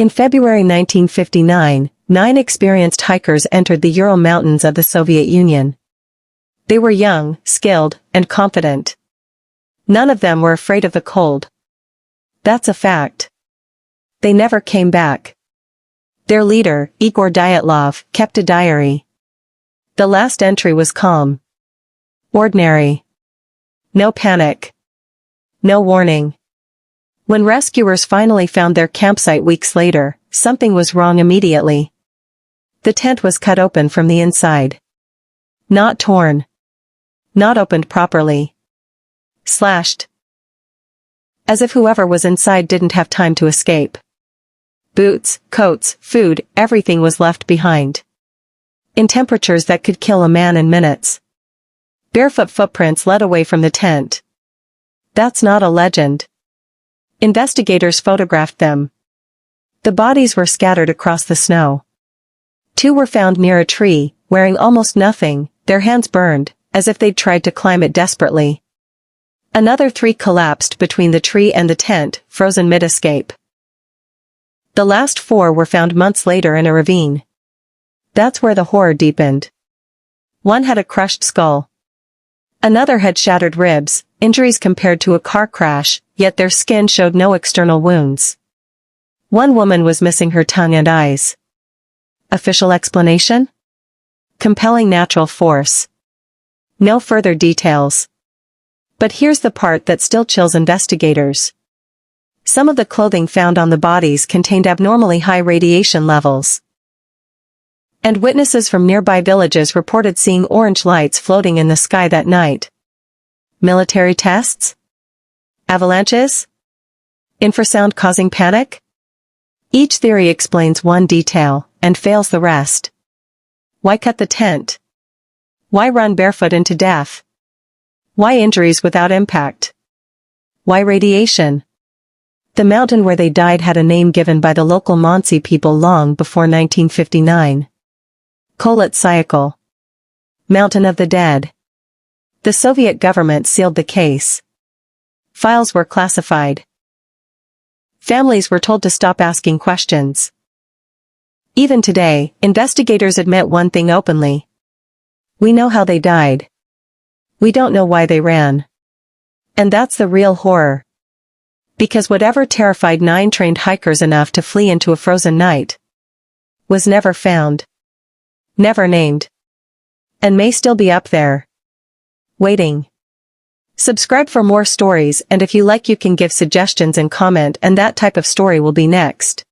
In February 1959, 9 experienced hikers entered the Ural Mountains of the Soviet Union. They were young, skilled, and confident. None of them were afraid of the cold. That's a fact. They never came back. Their leader, Igor Dyatlov, kept a diary. The last entry was calm. Ordinary. No panic. No warning. When rescuers finally found their campsite weeks later, something was wrong immediately. The tent was cut open from the inside. Not torn. Not opened properly. Slashed. As if whoever was inside didn't have time to escape. Boots, coats, food, everything was left behind. In temperatures that could kill a man in minutes. Barefoot footprints led away from the tent. That's not a legend. Investigators photographed them. The bodies were scattered across the snow. 2 were found near a tree, wearing almost nothing, their hands burned, as if they'd tried to climb it desperately. Another 3 collapsed between the tree and the tent, frozen mid-escape. The last 4 were found months later in a ravine. That's where the horror deepened. One had a crushed skull. Another had shattered ribs, injuries compared to a car crash, yet their skin showed no external wounds. One woman was missing her tongue and eyes. Official explanation? Compelling natural force. No further details. But here's the part that still chills investigators. Some of the clothing found on the bodies contained abnormally high radiation levels. And witnesses from nearby villages reported seeing orange lights floating in the sky that night. Military tests? Avalanches? Infrasound causing panic? Each theory explains one detail, and fails the rest. Why cut the tent? Why run barefoot into death? Why injuries without impact? Why radiation? The mountain where they died had a name given by the local Mansi people long before 1959. Kholat Syakhl. Mountain of the Dead. The Soviet government sealed the case. Files were classified. Families were told to stop asking questions. Even today, investigators admit one thing openly. We know how they died. We don't know why they ran. And that's the real horror. Because whatever terrified 9 trained hikers enough to flee into a frozen night was never found. Never named. And may still be up there. Waiting. Subscribe for more stories, and if you like you can give suggestions and comment, and that type of story will be next.